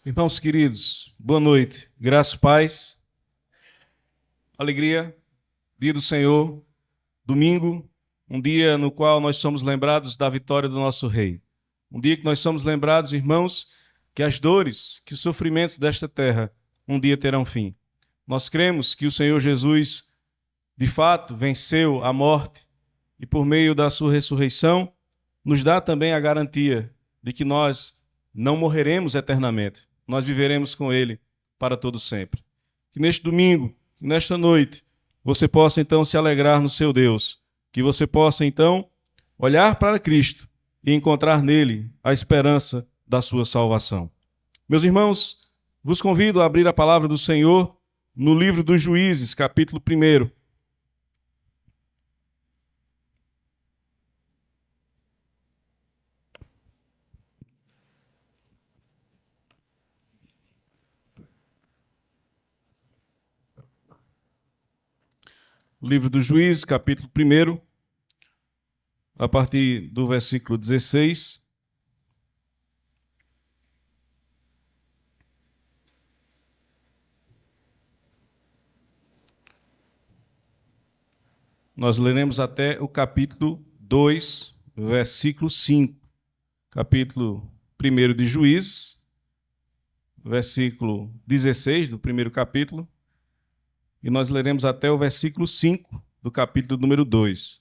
Irmãos queridos, boa noite. Graça e paz, alegria, dia do Senhor, domingo, um dia no qual nós somos lembrados da vitória do nosso Rei. Um dia que nós somos lembrados, irmãos, que as dores, que os sofrimentos desta terra um dia terão fim. Nós cremos que o Senhor Jesus, de fato, venceu a morte e por meio da sua ressurreição, nos dá também a garantia de que nós não morreremos eternamente. Nós viveremos com Ele para todo sempre. Que neste domingo, nesta noite, você possa então se alegrar no seu Deus. Que você possa então olhar para Cristo e encontrar nele a esperança da sua salvação. Meus irmãos, vos convido a abrir a palavra do Senhor no livro dos Juízes, capítulo 1. Livro dos Juízes, capítulo 1, a partir do versículo 16. Nós leremos até o capítulo 2, versículo 5. Capítulo 1 de Juízes, versículo 16 do primeiro capítulo. E nós leremos até o versículo 5 do capítulo número 2.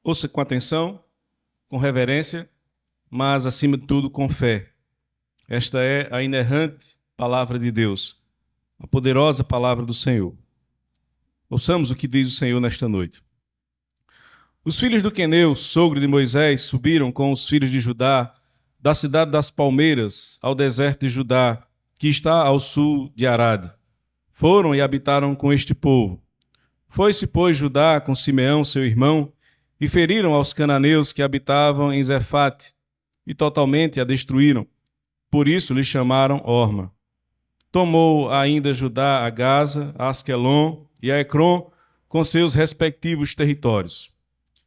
Ouça com atenção, com reverência, mas, acima de tudo, com fé. Esta é a inerrante palavra de Deus, a poderosa palavra do Senhor. Ouçamos o que diz o Senhor nesta noite. Os filhos do Queneu, sogro de Moisés, subiram com os filhos de Judá, da cidade das Palmeiras, ao deserto de Judá, que está ao sul de Arade. Foram e habitaram com este povo. Foi-se, pois, Judá com Simeão, seu irmão, e feriram aos cananeus que habitavam em Zefate, e totalmente a destruíram. Por isso lhe chamaram Orma. Tomou ainda Judá a Gaza, a Asquelon e a Ecrom, com seus respectivos territórios.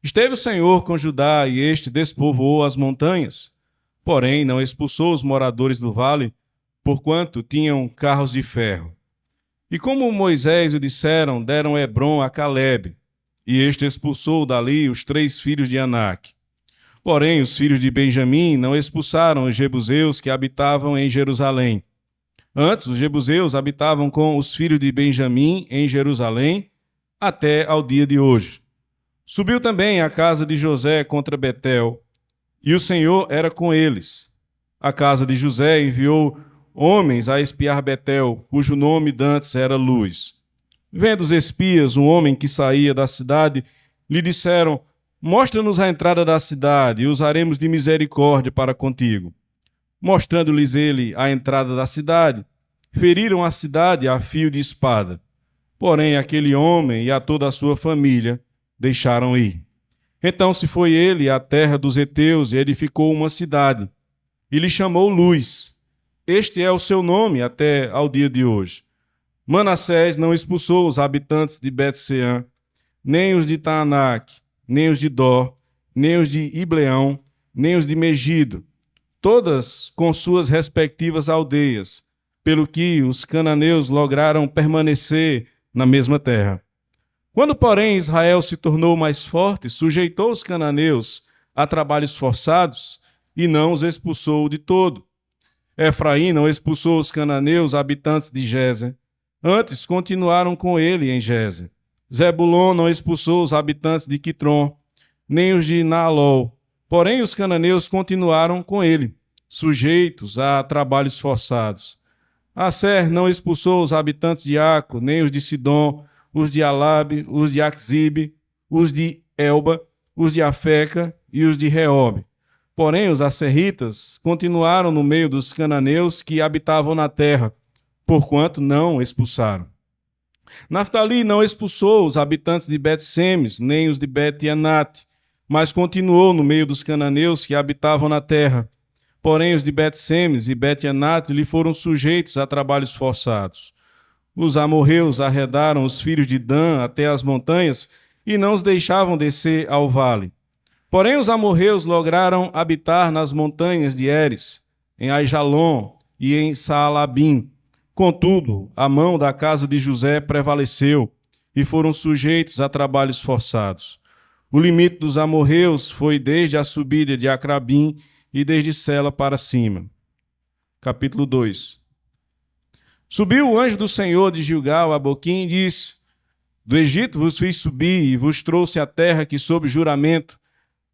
Esteve o Senhor com Judá, e este despovoou as montanhas, porém não expulsou os moradores do vale, porquanto tinham carros de ferro. E como Moisés o disseram, deram Hebrom a Calebe, e este expulsou dali os 3 filhos de Anak. Porém, os filhos de Benjamim não expulsaram os jebuseus que habitavam em Jerusalém. Antes, os jebuseus habitavam com os filhos de Benjamim em Jerusalém, até ao dia de hoje. Subiu também a casa de José contra Betel, e o Senhor era com eles. A casa de José enviou homens a espiar Betel, cujo nome dantes era Luz. Vendo os espias um homem que saía da cidade, lhe disseram: mostra-nos a entrada da cidade, e usaremos de misericórdia para contigo. Mostrando-lhes ele a entrada da cidade, feriram a cidade a fio de espada. Porém, aquele homem e a toda a sua família deixaram ir. Então se foi ele à terra dos heteus e edificou uma cidade, e lhe chamou Luz. Este é o seu nome até ao dia de hoje. Manassés não expulsou os habitantes de Bet-Seã, nem os de Taanak, nem os de Dor, nem os de Ibleão, nem os de Megido, todas com suas respectivas aldeias, pelo que os cananeus lograram permanecer na mesma terra. Quando, porém, Israel se tornou mais forte, sujeitou os cananeus a trabalhos forçados e não os expulsou de todo. Efraim não expulsou os cananeus habitantes de Gézer, antes continuaram com ele em Gézer. Zebulon não expulsou os habitantes de Quitrom, nem os de Naalol, porém os cananeus continuaram com ele, sujeitos a trabalhos forçados. Aser não expulsou os habitantes de Aco, nem os de Sidom, os de Alabe, os de Axibe, os de Elba, os de Afeca e os de Reob. Porém, os asserritas continuaram no meio dos cananeus que habitavam na terra, porquanto não expulsaram. Naftali não expulsou os habitantes de Bet-Semes, nem os de Bet-Anat, mas continuou no meio dos cananeus que habitavam na terra. Porém, os de Bet-Semes e Bet-Anat lhe foram sujeitos a trabalhos forçados. Os amorreus arredaram os filhos de Dan até as montanhas e não os deixavam descer ao vale. Porém, os amorreus lograram habitar nas montanhas de Eres, em Aijalon e em Saalabim. Contudo, a mão da casa de José prevaleceu e foram sujeitos a trabalhos forçados. O limite dos amorreus foi desde a subida de Acrabim e desde Sela para cima. Capítulo 2. Subiu o anjo do Senhor de Gilgal a Boquim e disse: Do Egito vos fiz subir e vos trouxe a terra que, sob juramento,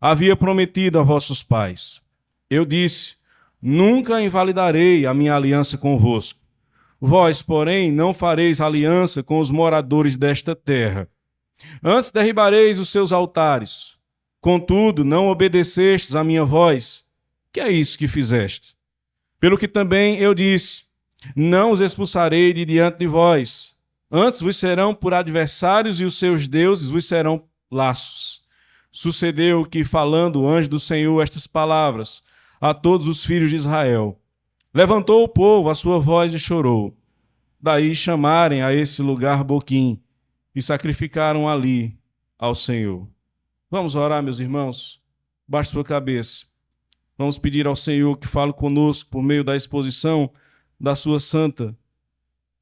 havia prometido a vossos pais. Eu disse: Nunca invalidarei a minha aliança convosco. Vós, porém, não fareis aliança com os moradores desta terra. Antes derribareis os seus altares. Contudo, não obedecestes à minha voz. Que é isso que fizeste? Pelo que também eu disse: Não os expulsarei de diante de vós. Antes vos serão por adversários e os seus deuses vos serão laços. Sucedeu que, falando o anjo do Senhor estas palavras a todos os filhos de Israel, levantou o povo a sua voz e chorou. Daí chamarem a esse lugar Boquim e sacrificaram ali ao Senhor. Vamos orar, meus irmãos? Baixe sua cabeça. Vamos pedir ao Senhor que fale conosco por meio da exposição da sua santa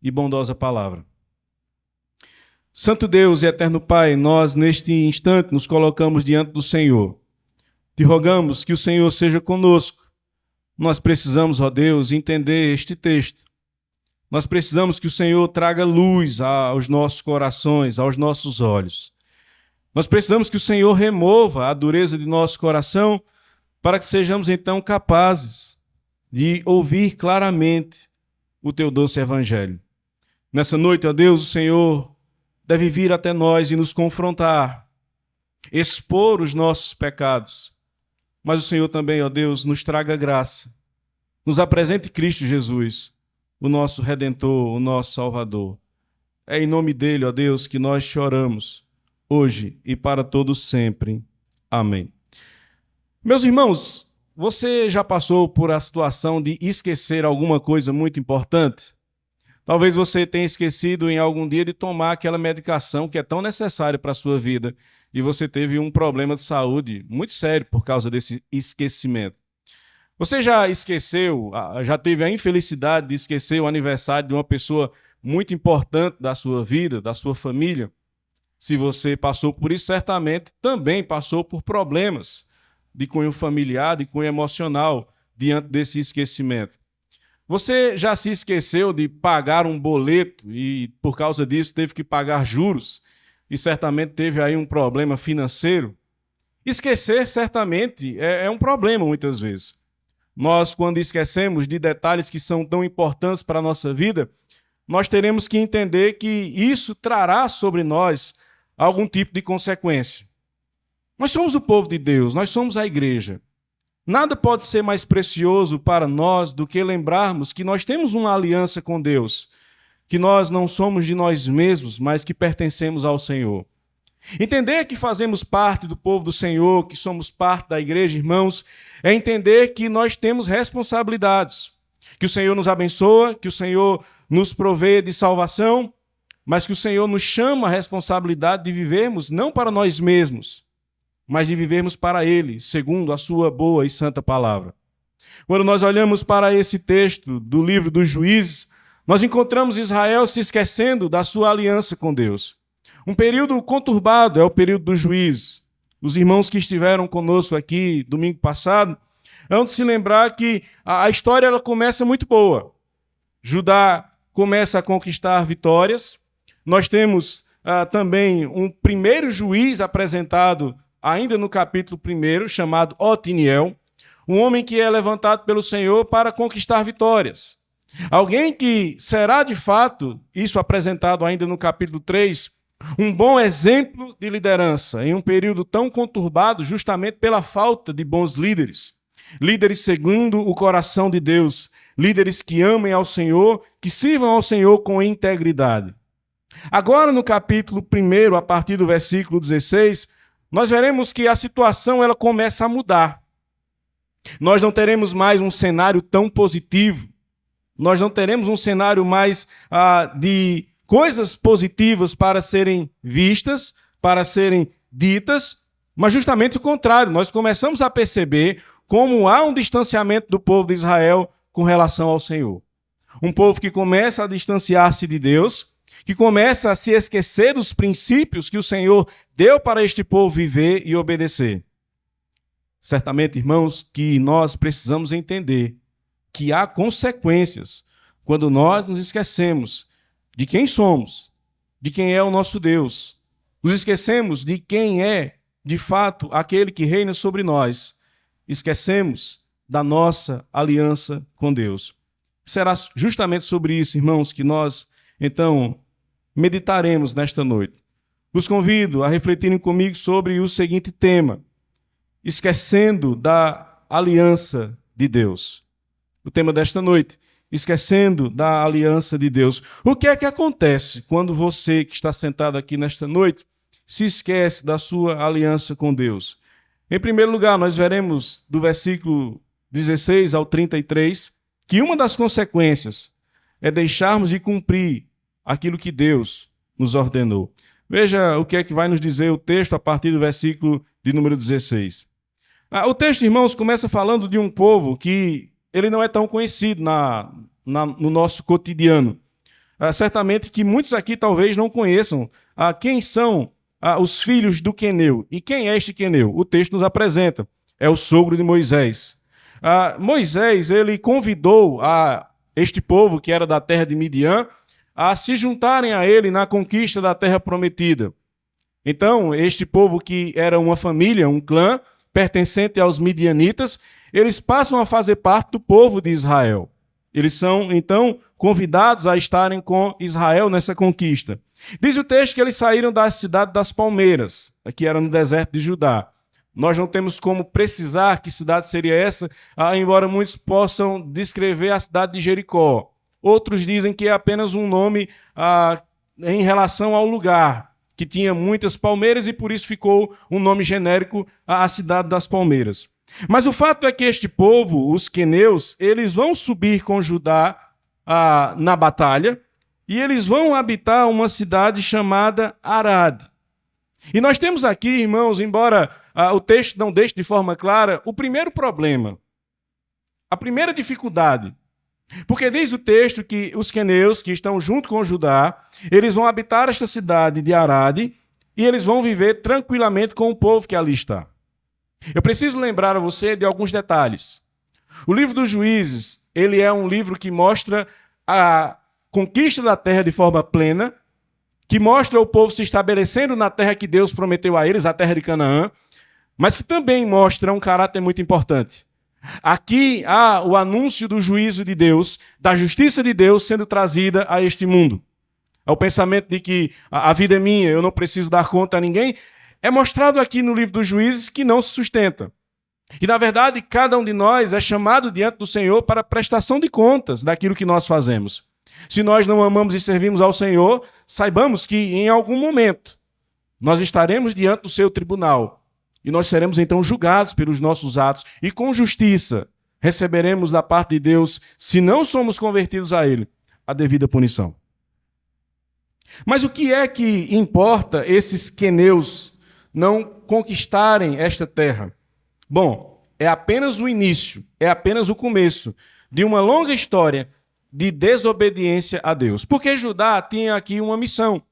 e bondosa palavra. Santo Deus e eterno Pai, nós neste instante nos colocamos diante do Senhor. Te rogamos que o Senhor seja conosco. Nós precisamos, ó Deus, entender este texto. Nós precisamos que o Senhor traga luz aos nossos corações, aos nossos olhos. Nós precisamos que o Senhor remova a dureza de nosso coração para que sejamos então capazes de ouvir claramente o teu doce evangelho. Nessa noite, ó Deus, o Senhor deve vir até nós e nos confrontar, expor os nossos pecados. Mas o Senhor também, ó Deus, nos traga graça. Nos apresente Cristo Jesus, o nosso Redentor, o nosso Salvador. É em nome dele, ó Deus, que nós choramos, hoje e para todos sempre. Amém. Meus irmãos, você já passou por a situação de esquecer alguma coisa muito importante? Talvez você tenha esquecido em algum dia de tomar aquela medicação que é tão necessária para a sua vida e você teve um problema de saúde muito sério por causa desse esquecimento. Você já esqueceu, já teve a infelicidade de esquecer o aniversário de uma pessoa muito importante da sua vida, da sua família? Se você passou por isso, certamente também passou por problemas de cunho familiar, de cunho emocional, diante desse esquecimento. Você já se esqueceu de pagar um boleto e, por causa disso, teve que pagar juros e certamente teve aí um problema financeiro? Esquecer, certamente, é um problema muitas vezes. Nós, quando esquecemos de detalhes que são tão importantes para a nossa vida, nós teremos que entender que isso trará sobre nós algum tipo de consequência. Nós somos o povo de Deus, nós somos a igreja. Nada pode ser mais precioso para nós do que lembrarmos que nós temos uma aliança com Deus, que nós não somos de nós mesmos, mas que pertencemos ao Senhor. Entender que fazemos parte do povo do Senhor, que somos parte da igreja, irmãos, é entender que nós temos responsabilidades, que o Senhor nos abençoa, que o Senhor nos provê de salvação, mas que o Senhor nos chama a responsabilidade de vivermos não para nós mesmos, mas de vivermos para Ele, segundo a sua boa e santa palavra. Quando nós olhamos para esse texto do livro dos Juízes, nós encontramos Israel se esquecendo da sua aliança com Deus. Um período conturbado é o período dos Juízes. Os irmãos que estiveram conosco aqui domingo passado hão de se lembrar que a história ela começa muito boa. Judá começa a conquistar vitórias. Nós temos também um primeiro juiz apresentado ainda no capítulo 1, chamado Otiniel, um homem que é levantado pelo Senhor para conquistar vitórias. Alguém que será, de fato, isso apresentado ainda no capítulo 3, um bom exemplo de liderança em um período tão conturbado justamente pela falta de bons líderes. Líderes segundo o coração de Deus, líderes que amem ao Senhor, que sirvam ao Senhor com integridade. Agora, no capítulo 1, a partir do versículo 16, nós veremos que a situação ela começa a mudar. Nós não teremos mais um cenário tão positivo. nós não teremos um cenário mais de coisas positivas para serem vistas, para serem ditas, mas justamente o contrário. Nós começamos a perceber como há um distanciamento do povo de Israel com relação ao Senhor. Um povo que começa a distanciar-se de Deus, que começa a se esquecer dos princípios que o Senhor deu para este povo viver e obedecer. Certamente, irmãos, que nós precisamos entender que há consequências quando nós nos esquecemos de quem somos, de quem é o nosso Deus. Nos esquecemos de quem é, de fato, aquele que reina sobre nós. Esquecemos da nossa aliança com Deus. Será justamente sobre isso, irmãos, que nós, então, meditaremos nesta noite. Os convido a refletirem comigo sobre o seguinte tema: esquecendo da aliança de Deus. O tema desta noite: esquecendo da aliança de Deus. O que é que acontece quando você que está sentado aqui nesta noite se esquece da sua aliança com Deus? Em primeiro lugar, nós veremos do versículo 16 ao 33 que uma das consequências é deixarmos de cumprir aquilo que Deus nos ordenou. Veja o que é que vai nos dizer o texto a partir do versículo de número 16. O texto, irmãos, começa falando de um povo que ele não é tão conhecido no nosso cotidiano. Certamente que muitos aqui talvez não conheçam quem são os filhos do Queneu. E quem é este Queneu? O texto nos apresenta. É o sogro de Moisés. Moisés, ele convidou este povo, que era da terra de Midian, a se juntarem a ele na conquista da terra prometida. Então, este povo que era uma família, um clã, pertencente aos midianitas, eles passam a fazer parte do povo de Israel. Eles são, então, convidados a estarem com Israel nessa conquista. Diz o texto que eles saíram da cidade das Palmeiras, que era no deserto de Judá. Nós não temos como precisar que cidade seria essa, embora muitos possam descrever a cidade de Jericó. Outros dizem que é apenas um nome em relação ao lugar, que tinha muitas palmeiras e por isso ficou um nome genérico à cidade das Palmeiras. Mas o fato é que este povo, os queneus, eles vão subir com Judá na batalha e eles vão habitar uma cidade chamada Arad. E nós temos aqui, irmãos, embora o texto não deixe de forma clara, o primeiro problema, a primeira dificuldade. Porque diz o texto que os queneus, que estão junto com Judá, eles vão habitar esta cidade de Arad e eles vão viver tranquilamente com o povo que ali está. Eu preciso lembrar a você de alguns detalhes. O livro dos Juízes, ele é um livro que mostra a conquista da terra de forma plena, que mostra o povo se estabelecendo na terra que Deus prometeu a eles, a terra de Canaã, mas que também mostra um caráter muito importante. Aqui há o anúncio do juízo de Deus, da justiça de Deus sendo trazida a este mundo. O pensamento de que a vida é minha, eu não preciso dar conta a ninguém, é mostrado aqui no livro dos Juízes que não se sustenta. E, na verdade, cada um de nós é chamado diante do Senhor para prestação de contas daquilo que nós fazemos. Se nós não amamos e servimos ao Senhor, saibamos que, em algum momento, nós estaremos diante do seu tribunal. E nós seremos, então, julgados pelos nossos atos. E, com justiça, receberemos da parte de Deus, se não somos convertidos a Ele, a devida punição. Mas o que é que importa esses queneus não conquistarem esta terra? Bom, é apenas o início, é apenas o começo de uma longa história de desobediência a Deus. Porque Judá tinha aqui uma missão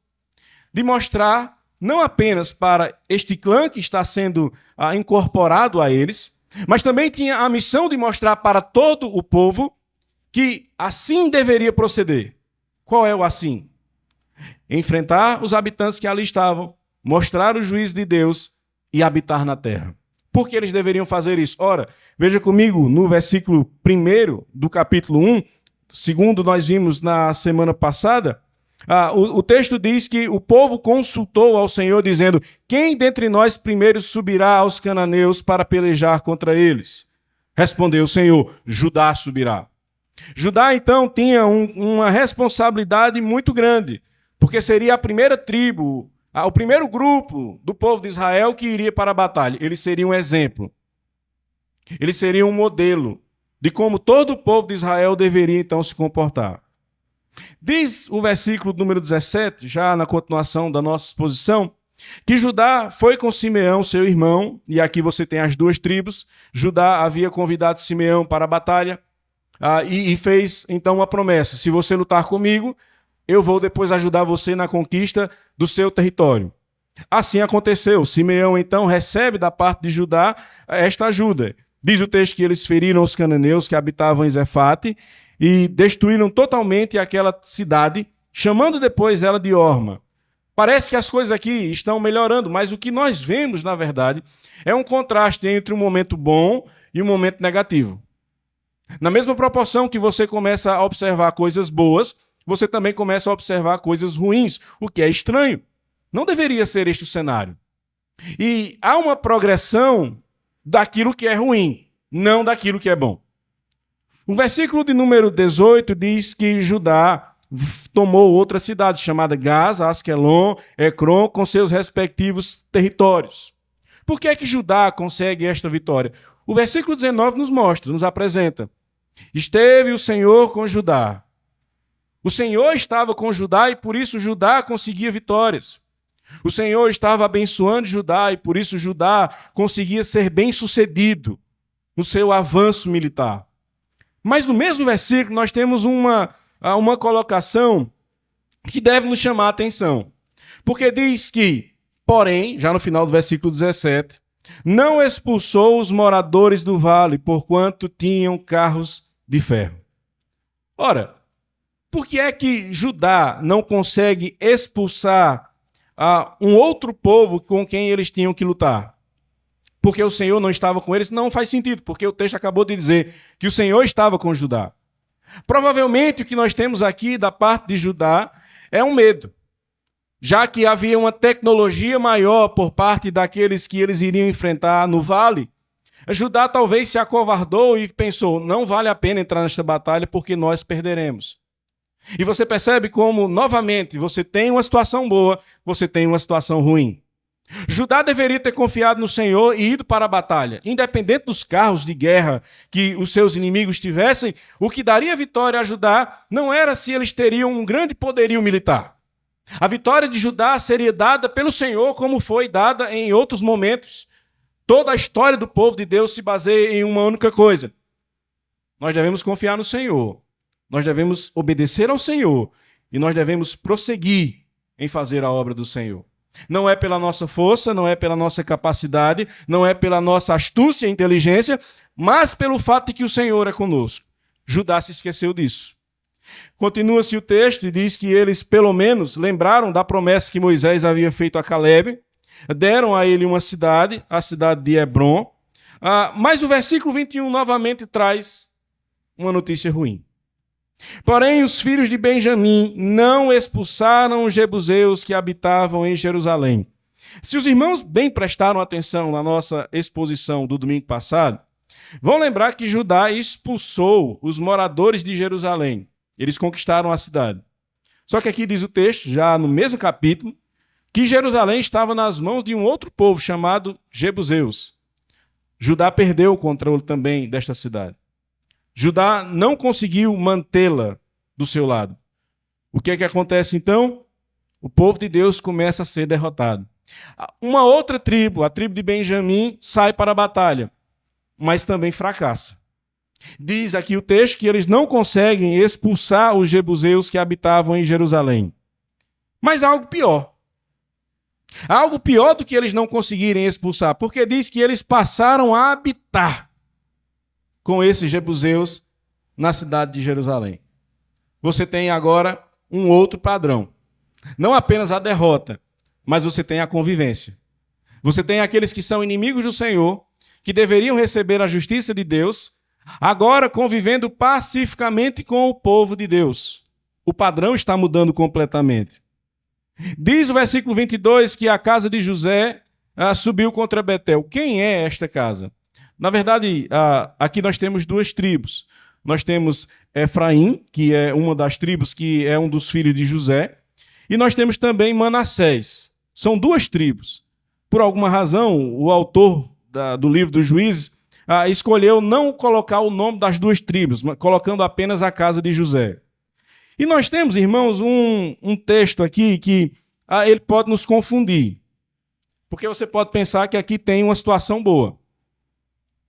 de mostrar, não apenas para este clã que está sendo incorporado a eles, mas também tinha a missão de mostrar para todo o povo que assim deveria proceder. Qual é o assim? Enfrentar os habitantes que ali estavam, mostrar o juízo de Deus e habitar na terra. Por que eles deveriam fazer isso? Ora, veja comigo no versículo 1 do capítulo 1, segundo nós vimos na semana passada, o texto diz que o povo consultou ao Senhor dizendo: quem dentre nós primeiro subirá aos cananeus para pelejar contra eles? Respondeu o Senhor: Judá subirá. Judá então tinha uma responsabilidade muito grande, porque seria a primeira tribo, o primeiro grupo do povo de Israel que iria para a batalha. Ele seria um exemplo. Ele seria um modelo de como todo o povo de Israel deveria então se comportar. Diz o versículo número 17, já na continuação da nossa exposição, que Judá foi com Simeão, seu irmão, e aqui você tem as duas tribos. Judá havia convidado Simeão para a batalha e fez então uma promessa: se você lutar comigo, eu vou depois ajudar você na conquista do seu território. Assim aconteceu. Simeão então recebe da parte de Judá esta ajuda. Diz o texto que eles feriram os cananeus que habitavam em Zefate e destruíram totalmente aquela cidade, chamando depois ela de Orma. Parece que as coisas aqui estão melhorando, mas o que nós vemos, na verdade, é um contraste entre um momento bom e um momento negativo. Na mesma proporção que você começa a observar coisas boas, você também começa a observar coisas ruins, o que é estranho. Não deveria ser este o cenário. E há uma progressão daquilo que é ruim, não daquilo que é bom. O versículo de número 18 diz que Judá tomou outra cidade chamada Gaza, Asquelon, Ecrom, com seus respectivos territórios. Por que é que Judá consegue esta vitória? O versículo 19 nos mostra, nos apresenta. Esteve o Senhor com Judá. O Senhor estava com Judá e por isso Judá conseguia vitórias. O Senhor estava abençoando Judá e por isso Judá conseguia ser bem-sucedido no seu avanço militar. Mas no mesmo versículo nós temos uma colocação que deve nos chamar a atenção. Porque diz que, porém, já no final do versículo 17, não expulsou os moradores do vale, porquanto tinham carros de ferro. Ora, por que é que Judá não consegue expulsar um outro povo com quem eles tinham que lutar? Porque o Senhor não estava com eles? Não faz sentido, porque o texto acabou de dizer que o Senhor estava com Judá. Provavelmente o que nós temos aqui da parte de Judá é um medo, já que havia uma tecnologia maior por parte daqueles que eles iriam enfrentar no vale. Judá talvez se acovardou e pensou, não vale a pena entrar nesta batalha porque nós perderemos. E você percebe como, novamente, você tem uma situação boa, você tem uma situação ruim. Judá deveria ter confiado no Senhor e ido para a batalha. Independente dos carros de guerra que os seus inimigos tivessem, o que daria vitória a Judá não era se eles teriam um grande poderio militar. A vitória de Judá seria dada pelo Senhor como foi dada em outros momentos. Toda a história do povo de Deus se baseia em uma única coisa. Nós devemos confiar no Senhor. Nós devemos obedecer ao Senhor. E nós devemos prosseguir em fazer a obra do Senhor. Não é pela nossa força, não é pela nossa capacidade, não é pela nossa astúcia e inteligência, mas pelo fato de que o Senhor é conosco. Judá se esqueceu disso. Continua-se o texto e diz que eles, pelo menos, lembraram da promessa que Moisés havia feito a Calebe, deram a ele uma cidade, a cidade de Hebrom, mas o versículo 21 novamente traz uma notícia ruim. Porém, os filhos de Benjamim não expulsaram os jebuseus que habitavam em Jerusalém. Se os irmãos bem prestaram atenção na nossa exposição do domingo passado, vão lembrar que Judá expulsou os moradores de Jerusalém. Eles conquistaram a cidade. Só que aqui diz o texto, já no mesmo capítulo, que Jerusalém estava nas mãos de um outro povo chamado jebuseus. Judá perdeu o controle também desta cidade. Judá não conseguiu mantê-la do seu lado. O que é que acontece então? O povo de Deus começa a ser derrotado. Uma outra tribo, a tribo de Benjamim, sai para a batalha, mas também fracassa. Diz aqui o texto que eles não conseguem expulsar os jebuseus que habitavam em Jerusalém. Mas há algo pior. Há algo pior do que eles não conseguirem expulsar, porque diz que eles passaram a habitar com esses jebuseus na cidade de Jerusalém. Você tem agora um outro padrão. Não apenas a derrota, mas você tem a convivência. Você tem aqueles que são inimigos do Senhor, que deveriam receber a justiça de Deus, agora convivendo pacificamente com o povo de Deus. O padrão está mudando completamente. Diz o versículo 22 que a casa de José subiu contra Betel. Quem é esta casa? Na verdade, aqui nós temos duas tribos. Nós temos Efraim, que é uma das tribos que é um dos filhos de José, e nós temos também Manassés. São duas tribos. Por alguma razão, o autor do livro dos Juízes escolheu não colocar o nome das duas tribos, mas colocando apenas a casa de José. E nós temos, irmãos, um texto aqui que ele pode nos confundir. Porque você pode pensar que aqui tem uma situação boa.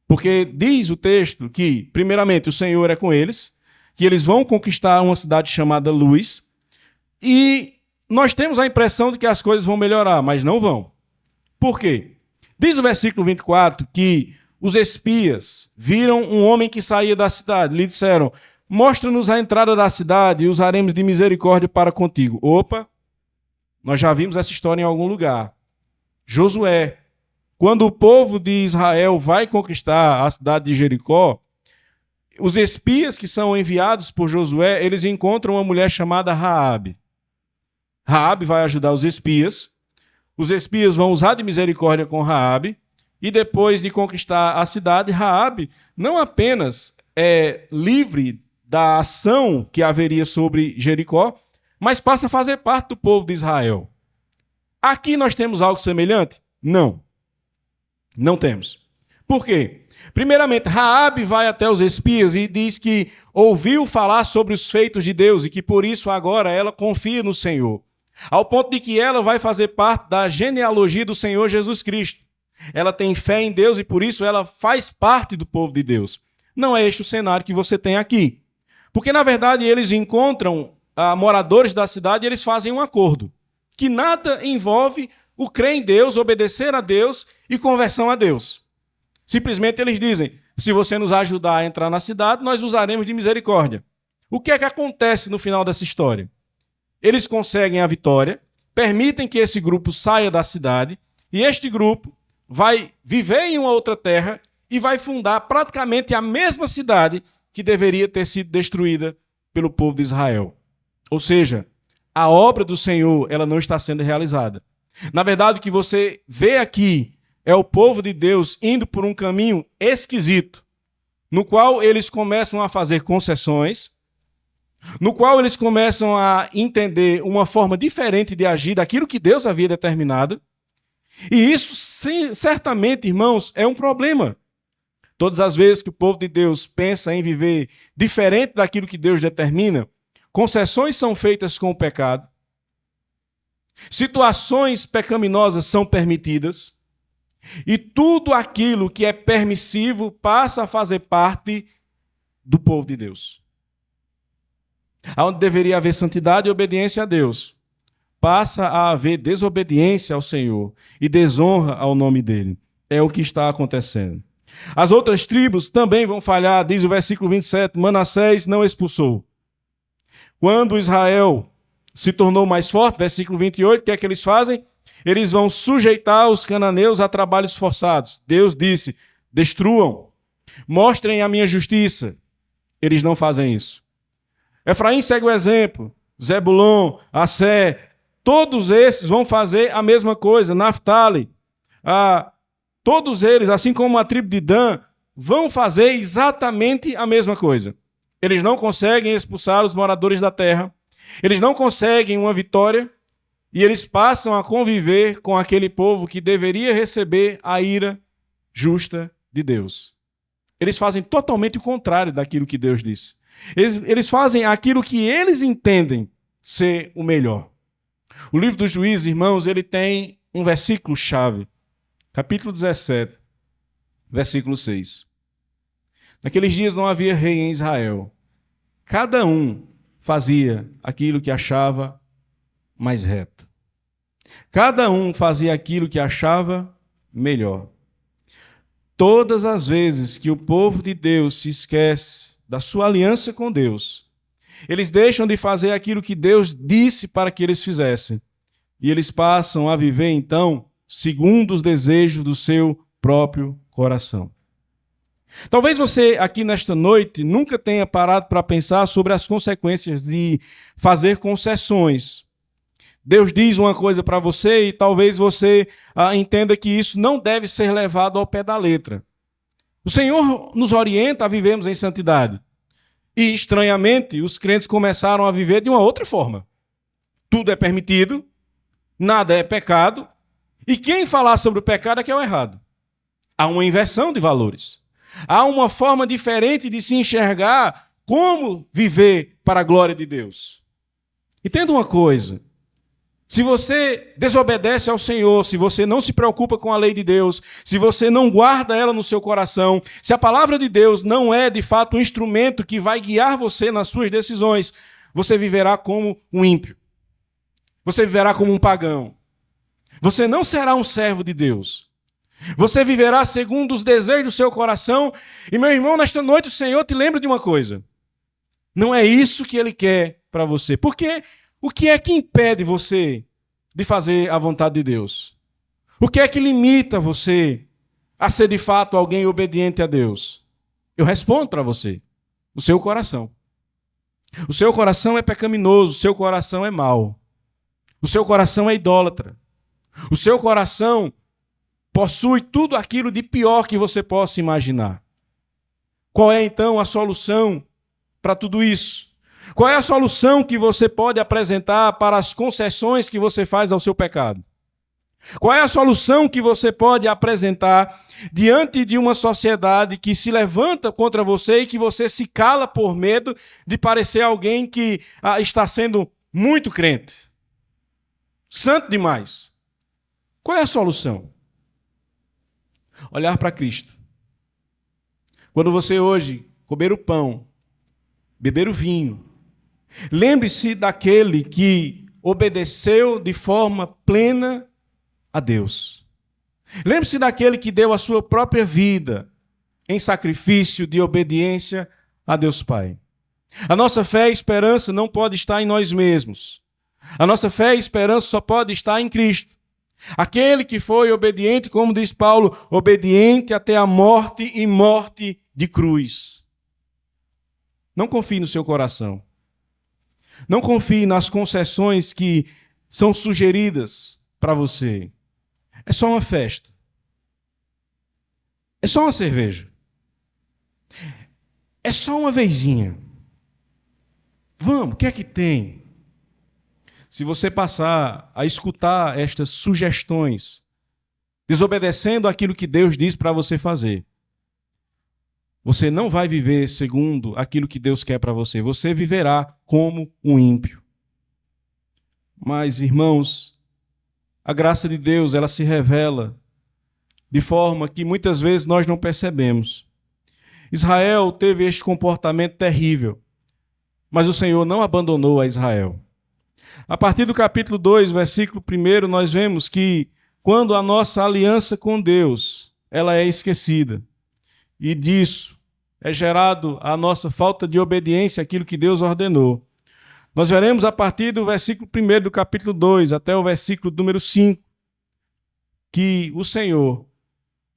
Porque diz o texto que, primeiramente, o Senhor é com eles, que eles vão conquistar uma cidade chamada Luz, e nós temos a impressão de que as coisas vão melhorar, mas não vão. Por quê? Diz o versículo 24 que os espias viram um homem que saía da cidade, lhe disseram: mostra-nos a entrada da cidade e usaremos de misericórdia para contigo. Opa, nós já vimos essa história em algum lugar. Josué, quando o povo de Israel vai conquistar a cidade de Jericó, os espias que são enviados por Josué, eles encontram uma mulher chamada Raabe. Raabe vai ajudar os espias vão usar de misericórdia com Raabe, e depois de conquistar a cidade, Raabe não apenas é livre da ação que haveria sobre Jericó, mas passa a fazer parte do povo de Israel. Aqui nós temos algo semelhante? Não. Não temos. Por quê? Primeiramente, Raabe vai até os espias e diz que ouviu falar sobre os feitos de Deus e que por isso agora ela confia no Senhor. Ao ponto de que ela vai fazer parte da genealogia do Senhor Jesus Cristo. Ela tem fé em Deus e por isso ela faz parte do povo de Deus. Não é este o cenário que você tem aqui. Porque, na verdade, eles encontram moradores da cidade e eles fazem um acordo. Que nada envolve o crer em Deus, obedecer a Deus e conversão a Deus. Simplesmente eles dizem: se você nos ajudar a entrar na cidade, nós usaremos de misericórdia. O que é que acontece no final dessa história? Eles conseguem a vitória, permitem que esse grupo saia da cidade, e este grupo vai viver em uma outra terra e vai fundar praticamente a mesma cidade que deveria ter sido destruída pelo povo de Israel. Ou seja, a obra do Senhor, ela não está sendo realizada. Na verdade, o que você vê aqui é o povo de Deus indo por um caminho esquisito, no qual eles começam a fazer concessões, no qual eles começam a entender uma forma diferente de agir daquilo que Deus havia determinado. E isso, certamente, irmãos, é um problema. Todas as vezes que o povo de Deus pensa em viver diferente daquilo que Deus determina, concessões são feitas com o pecado, situações pecaminosas são permitidas, e tudo aquilo que é permissivo passa a fazer parte do povo de Deus. Onde deveria haver santidade e obediência a Deus, passa a haver desobediência ao Senhor e desonra ao nome dele. É o que está acontecendo. As outras tribos também vão falhar, diz o versículo 27, Manassés não expulsou. Quando Israel se tornou mais forte, versículo 28, o que é que eles fazem? Eles vão sujeitar os cananeus a trabalhos forçados. Deus disse: destruam, mostrem a minha justiça. Eles não fazem isso. Efraim segue o exemplo, Zebulon, Assé, todos esses vão fazer a mesma coisa. Naftali, todos eles, assim como a tribo de Dan, vão fazer exatamente a mesma coisa. Eles não conseguem expulsar os moradores da terra, eles não conseguem uma vitória, e eles passam a conviver com aquele povo que deveria receber a ira justa de Deus. Eles fazem totalmente o contrário daquilo que Deus disse. Eles fazem aquilo que eles entendem ser o melhor. O livro dos Juízes, irmãos, ele tem um versículo-chave. Capítulo 17, versículo 6. Naqueles dias não havia rei em Israel. Cada um fazia aquilo que achava mais reto. Cada um fazia aquilo que achava melhor. Todas as vezes que o povo de Deus se esquece da sua aliança com Deus, eles deixam de fazer aquilo que Deus disse para que eles fizessem. E eles passam a viver, então, segundo os desejos do seu próprio coração. Talvez você, aqui nesta noite, nunca tenha parado para pensar sobre as consequências de fazer concessões. Deus diz uma coisa para você e talvez você entenda que isso não deve ser levado ao pé da letra. O Senhor nos orienta a vivermos em santidade. E, estranhamente, os crentes começaram a viver de uma outra forma. Tudo é permitido, nada é pecado, e quem falar sobre o pecado é que é o errado. Há uma inversão de valores. Há uma forma diferente de se enxergar como viver para a glória de Deus. Entenda uma coisa. Se você desobedece ao Senhor, se você não se preocupa com a lei de Deus, se você não guarda ela no seu coração, se a palavra de Deus não é de fato um instrumento que vai guiar você nas suas decisões, você viverá como um ímpio. Você viverá como um pagão. Você não será um servo de Deus. Você viverá segundo os desejos do seu coração. E, meu irmão, nesta noite o Senhor te lembra de uma coisa. Não é isso que Ele quer para você. Porque o que é que impede você de fazer a vontade de Deus? O que é que limita você a ser de fato alguém obediente a Deus? Eu respondo para você. O seu coração. O seu coração é pecaminoso, o seu coração é mau. O seu coração é idólatra. O seu coração possui tudo aquilo de pior que você possa imaginar. Qual é então a solução para tudo isso? Qual é a solução que você pode apresentar para as concessões que você faz ao seu pecado? Qual é a solução que você pode apresentar diante de uma sociedade que se levanta contra você e que você se cala por medo de parecer alguém que está sendo muito crente? Santo demais. Qual é a solução? Olhar para Cristo. Quando você hoje comer o pão, beber o vinho, lembre-se daquele que obedeceu de forma plena a Deus. Lembre-se daquele que deu a sua própria vida em sacrifício de obediência a Deus Pai. A nossa fé e esperança não pode estar em nós mesmos. A nossa fé e esperança só pode estar em Cristo. Aquele que foi obediente, como diz Paulo, obediente até a morte e morte de cruz. Não confie no seu coração. Não confie nas concessões que são sugeridas para você. É só uma festa. É só uma cerveja. É só uma vezinha. Vamos, o que é que tem? Se você passar a escutar estas sugestões, desobedecendo aquilo que Deus diz para você fazer, você não vai viver segundo aquilo que Deus quer para você. Você viverá como um ímpio. Mas, irmãos, a graça de Deus, ela se revela de forma que muitas vezes nós não percebemos. Israel teve este comportamento terrível, mas o Senhor não abandonou a Israel. A partir do capítulo 2, versículo 1, nós vemos que quando a nossa aliança com Deus, ela é esquecida, e disso é gerado a nossa falta de obediência àquilo que Deus ordenou. Nós veremos a partir do versículo 1 do capítulo 2 até o versículo número 5, que o Senhor,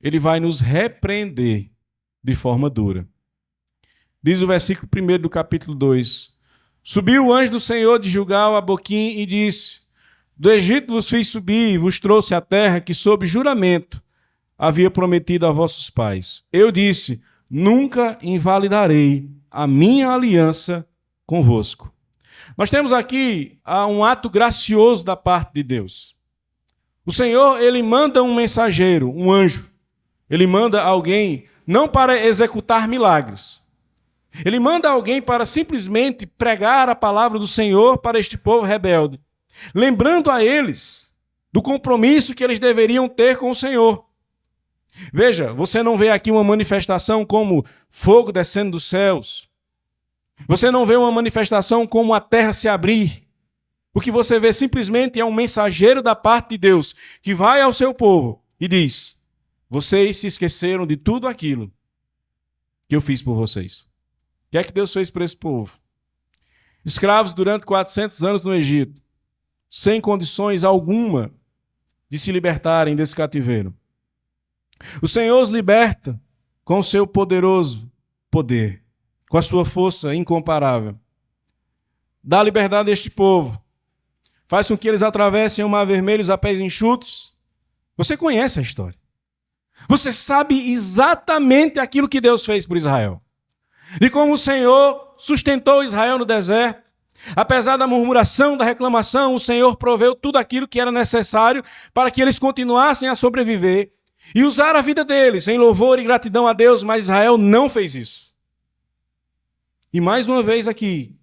Ele vai nos repreender de forma dura. Diz o versículo 1 do capítulo 2: Subiu o anjo do Senhor de Gilgal a Boquim e disse: Do Egito vos fiz subir e vos trouxe a terra que sob juramento havia prometido a vossos pais. Eu disse: Nunca invalidarei a minha aliança convosco. Nós temos aqui um ato gracioso da parte de Deus. O Senhor, Ele manda um mensageiro, um anjo. Ele manda alguém não para executar milagres. Ele manda alguém para simplesmente pregar a palavra do Senhor para este povo rebelde, lembrando a eles do compromisso que eles deveriam ter com o Senhor. Veja, você não vê aqui uma manifestação como fogo descendo dos céus. Você não vê uma manifestação como a terra se abrir. O que você vê simplesmente é um mensageiro da parte de Deus que vai ao seu povo e diz: vocês se esqueceram de tudo aquilo que eu fiz por vocês. O que é que Deus fez por esse povo? Escravos durante 400 anos no Egito, sem condições alguma de se libertarem desse cativeiro. O Senhor os liberta com o seu poderoso poder, com a sua força incomparável. Dá liberdade a este povo. Faz com que eles atravessem o mar vermelho a pés enxutos. Você conhece a história. Você sabe exatamente aquilo que Deus fez por Israel. E como o Senhor sustentou Israel no deserto, apesar da murmuração, da reclamação, o Senhor proveu tudo aquilo que era necessário para que eles continuassem a sobreviver. e usar a vida deles em louvor e gratidão a Deus, mas Israel não fez isso. E mais uma vez aqui,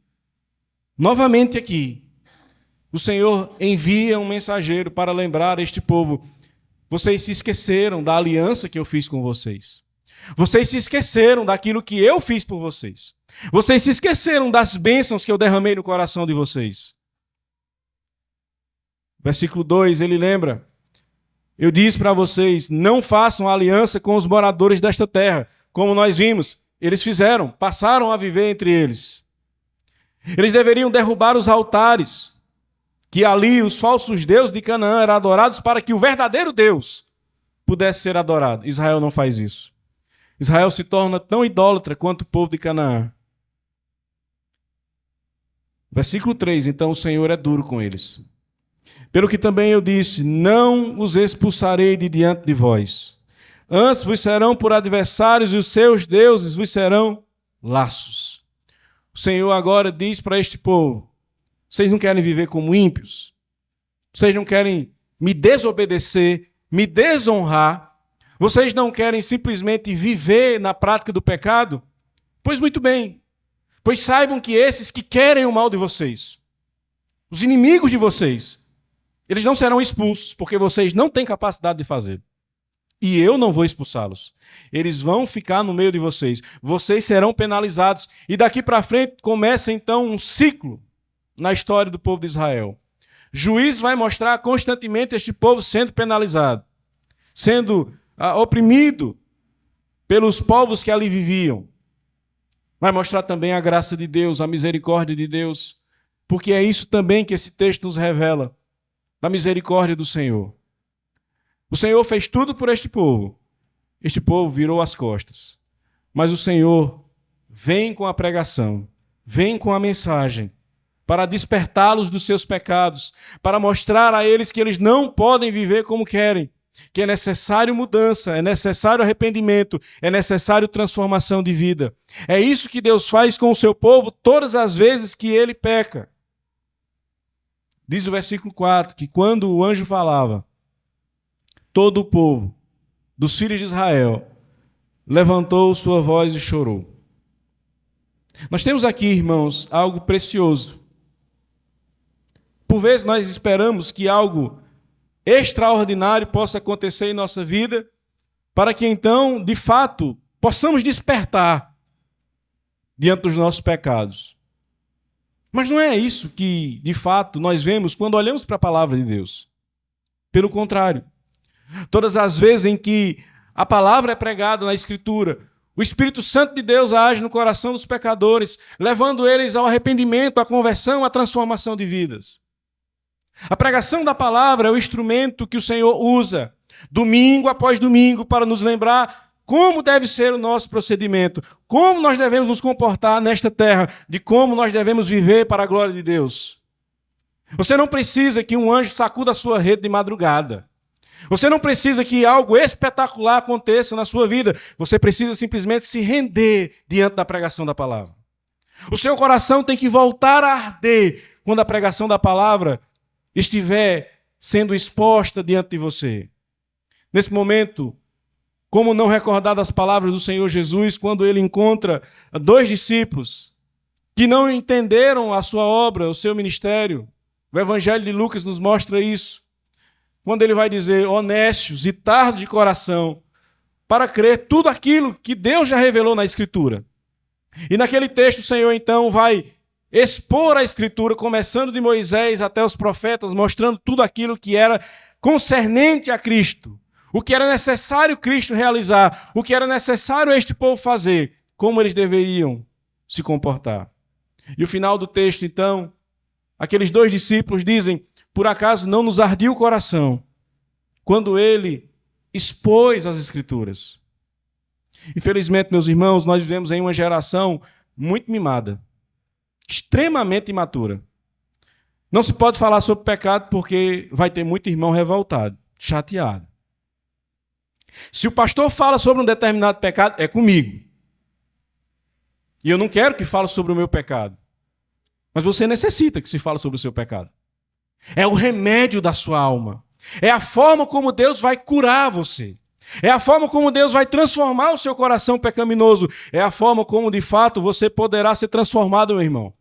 novamente aqui, o Senhor envia um mensageiro para lembrar este povo: vocês se esqueceram da aliança que eu fiz com vocês. Vocês se esqueceram daquilo que eu fiz por vocês. Vocês se esqueceram das bênçãos que eu derramei no coração de vocês. Versículo 2, ele lembra: eu disse para vocês, não façam aliança com os moradores desta terra. Como nós vimos, eles fizeram, passaram a viver entre eles. Eles deveriam derrubar os altares, que ali os falsos deuses de Canaã eram adorados para que o verdadeiro Deus pudesse ser adorado. Israel não faz isso. Israel se torna tão idólatra quanto o povo de Canaã. Versículo 3, então o Senhor é duro com eles. Pelo que também eu disse, não os expulsarei de diante de vós. Antes vos serão por adversários e os seus deuses vos serão laços. O Senhor agora diz para este povo: vocês não querem viver como ímpios? Vocês não querem me desobedecer, me desonrar? Vocês não querem simplesmente viver na prática do pecado? Pois muito bem. Pois saibam que esses que querem o mal de vocês, os inimigos de vocês, eles não serão expulsos, porque vocês não têm capacidade de fazer. E eu não vou expulsá-los. Eles vão ficar no meio de vocês. Vocês serão penalizados. E daqui para frente começa então um ciclo na história do povo de Israel. Juiz vai mostrar constantemente este povo sendo penalizado, sendo oprimido pelos povos que ali viviam. Vai mostrar também a graça de Deus, a misericórdia de Deus, porque é isso também que esse texto nos revela, da misericórdia do Senhor. O Senhor fez tudo por este povo virou as costas, mas o Senhor vem com a pregação, vem com a mensagem, para despertá-los dos seus pecados, para mostrar a eles que eles não podem viver como querem, que é necessário mudança, é necessário arrependimento, é necessário transformação de vida. É isso que Deus faz com o seu povo todas as vezes que ele peca. Diz o versículo 4, que quando o anjo falava, todo o povo dos filhos de Israel levantou sua voz e chorou. Nós temos aqui, irmãos, algo precioso. Por vezes nós esperamos que algo extraordinário possa acontecer em nossa vida, para que então, de fato, possamos despertar diante dos nossos pecados. Mas não é isso que, de fato, nós vemos quando olhamos para a palavra de Deus. Pelo contrário, todas as vezes em que a palavra é pregada na Escritura, o Espírito Santo de Deus age no coração dos pecadores, levando eles ao arrependimento, à conversão, à transformação de vidas. A pregação da palavra é o instrumento que o Senhor usa, domingo após domingo, para nos lembrar como deve ser o nosso procedimento, como nós devemos nos comportar nesta terra, de como nós devemos viver para a glória de Deus. Você não precisa que um anjo sacuda a sua rede de madrugada. Você não precisa que algo espetacular aconteça na sua vida. Você precisa simplesmente se render diante da pregação da palavra. O seu coração tem que voltar a arder quando a pregação da palavra estiver sendo exposta diante de você. Nesse momento, como não recordar das palavras do Senhor Jesus, quando ele encontra 2 discípulos que não entenderam a sua obra, o seu ministério. O Evangelho de Lucas nos mostra isso. Quando ele vai dizer, honestos e tardos de coração, para crer tudo aquilo que Deus já revelou na Escritura. E naquele texto o Senhor então vai expor a Escritura, começando de Moisés até os profetas, mostrando tudo aquilo que era concernente a Cristo, o que era necessário Cristo realizar, o que era necessário este povo fazer, como eles deveriam se comportar. E o final do texto, então, aqueles 2 discípulos dizem, por acaso não nos ardia o coração quando ele expôs as Escrituras? Infelizmente, meus irmãos, nós vivemos em uma geração muito mimada, extremamente imatura. Não se pode falar sobre pecado porque vai ter muito irmão revoltado, chateado. Se o pastor fala sobre um determinado pecado, é comigo. E eu não quero que fale sobre o meu pecado. Mas você necessita que se fale sobre o seu pecado. É o remédio da sua alma. É a forma como Deus vai curar você. É a forma como Deus vai transformar o seu coração pecaminoso. É a forma como, de fato, você poderá ser transformado, meu irmão.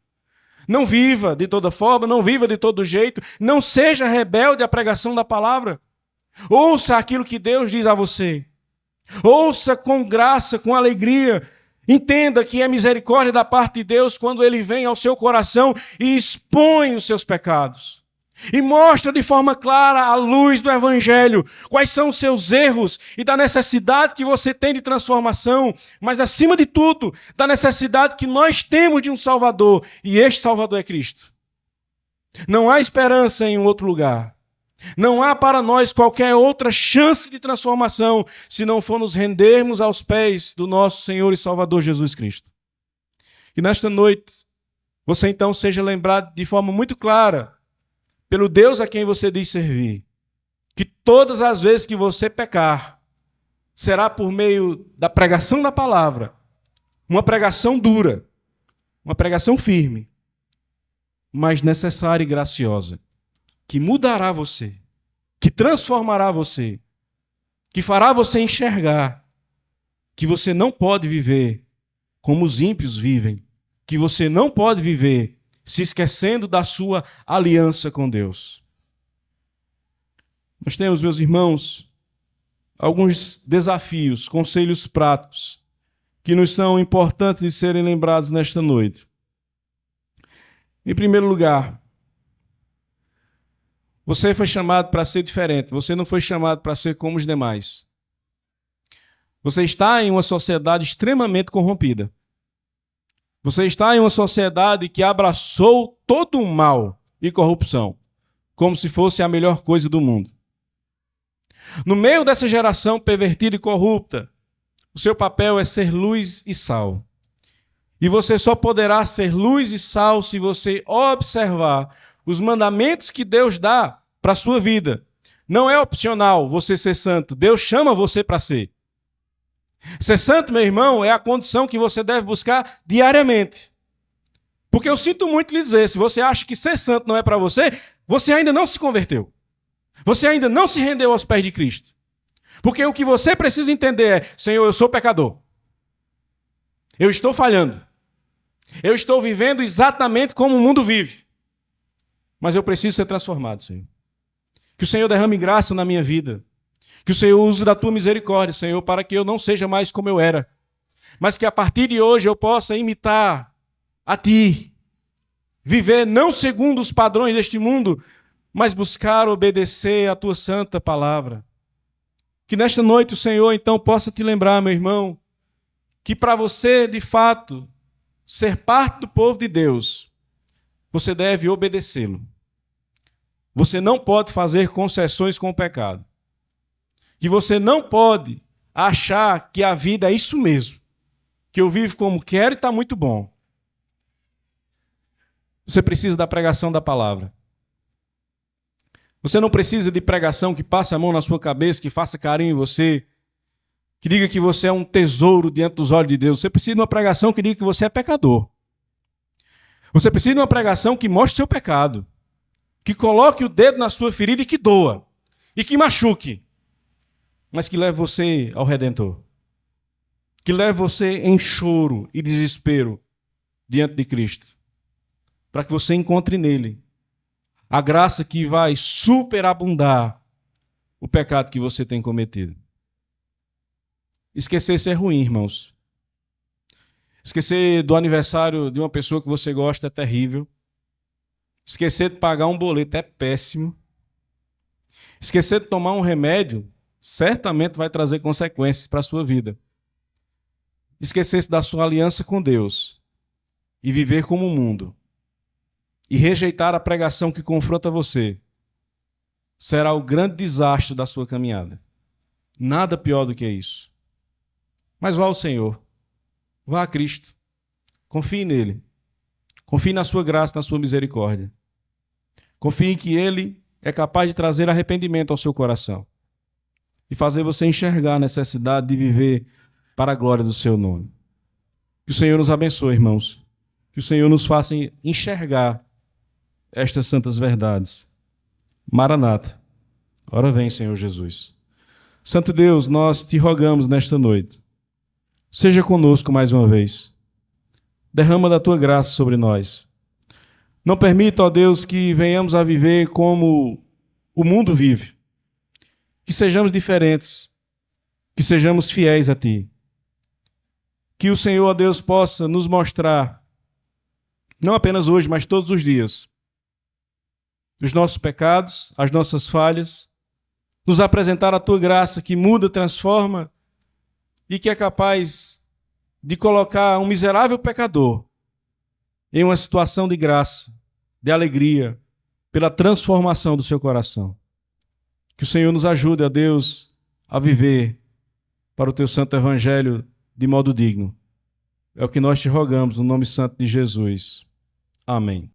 Não viva de toda forma, não viva de todo jeito. Não seja rebelde à pregação da palavra. Ouça aquilo que Deus diz a você. Ouça com graça, com alegria. Entenda que é misericórdia da parte de Deus quando Ele vem ao seu coração e expõe os seus pecados. E mostra de forma clara, à luz do Evangelho, quais são os seus erros e da necessidade que você tem de transformação, mas acima de tudo, da necessidade que nós temos de um Salvador, e este Salvador é Cristo. Não há esperança em um outro lugar. Não há para nós qualquer outra chance de transformação se não for nos rendermos aos pés do nosso Senhor e Salvador Jesus Cristo. E nesta noite, você então seja lembrado de forma muito clara pelo Deus a quem você diz servir, que todas as vezes que você pecar, será por meio da pregação da palavra, uma pregação dura, uma pregação firme, mas necessária e graciosa, que mudará você, que transformará você, que fará você enxergar que você não pode viver como os ímpios vivem, que você não pode viver se esquecendo da sua aliança com Deus. Nós temos, meus irmãos, alguns desafios, conselhos práticos, que nos são importantes de serem lembrados nesta noite. Em primeiro lugar, você foi chamado para ser diferente, você não foi chamado para ser como os demais. Você está em uma sociedade extremamente corrompida. Você está em uma sociedade que abraçou todo o mal e corrupção, como se fosse a melhor coisa do mundo. No meio dessa geração pervertida e corrupta, o seu papel é ser luz e sal. E você só poderá ser luz e sal se você observar os mandamentos que Deus dá para a sua vida. Não é opcional você ser santo, Deus chama você para ser. Ser santo, meu irmão, é a condição que você deve buscar diariamente. Porque eu sinto muito lhe dizer, se você acha que ser santo não é para você, você ainda não se converteu. Você ainda não se rendeu aos pés de Cristo. Porque o que você precisa entender é, Senhor, eu sou pecador. Eu estou falhando. Eu estou vivendo exatamente como o mundo vive. Mas eu preciso ser transformado, Senhor. Que o Senhor derrame graça na minha vida. Que o Senhor use da tua misericórdia, Senhor, para que eu não seja mais como eu era. Mas que a partir de hoje eu possa imitar a ti. Viver não segundo os padrões deste mundo, mas buscar obedecer a tua santa palavra. Que nesta noite o Senhor então possa te lembrar, meu irmão, que para você, de fato, ser parte do povo de Deus, você deve obedecê-lo. Você não pode fazer concessões com o pecado. Que você não pode achar que a vida é isso mesmo. Que eu vivo como quero e está muito bom. Você precisa da pregação da palavra. Você não precisa de pregação que passe a mão na sua cabeça, que faça carinho em você, que diga que você é um tesouro diante dos olhos de Deus. Você precisa de uma pregação que diga que você é pecador. Você precisa de uma pregação que mostre seu pecado, que coloque o dedo na sua ferida e que doa, e que machuque, mas que leve você ao Redentor, que leve você em choro e desespero diante de Cristo, para que você encontre nele a graça que vai superabundar o pecado que você tem cometido. Esquecer-se é ruim, irmãos. Esquecer do aniversário de uma pessoa que você gosta é terrível. Esquecer de pagar um boleto é péssimo. Esquecer de tomar um remédio certamente vai trazer consequências para a sua vida. Esquecer-se da sua aliança com Deus e viver como o mundo e rejeitar a pregação que confronta você será o grande desastre da sua caminhada. Nada pior do que isso. Mas vá ao Senhor. Vá a Cristo. Confie nele. Confie na sua graça, na sua misericórdia. Confie em que ele é capaz de trazer arrependimento ao seu coração e fazer você enxergar a necessidade de viver para a glória do seu nome. Que o Senhor nos abençoe, irmãos. Que o Senhor nos faça enxergar estas santas verdades. Maranata. Ora vem, Senhor Jesus. Santo Deus, nós te rogamos nesta noite. Seja conosco mais uma vez. Derrama da tua graça sobre nós. Não permita, ó Deus, que venhamos a viver como o mundo vive. Que sejamos diferentes. Que sejamos fiéis a ti. Que o Senhor, ó Deus, possa nos mostrar, não apenas hoje, mas todos os dias, os nossos pecados, as nossas falhas, nos apresentar a tua graça que muda, transforma e que é capaz de colocar um miserável pecador em uma situação de graça, de alegria, pela transformação do seu coração. Que o Senhor nos ajude, ó Deus, a viver para o teu santo evangelho de modo digno. É o que nós te rogamos no nome santo de Jesus. Amém.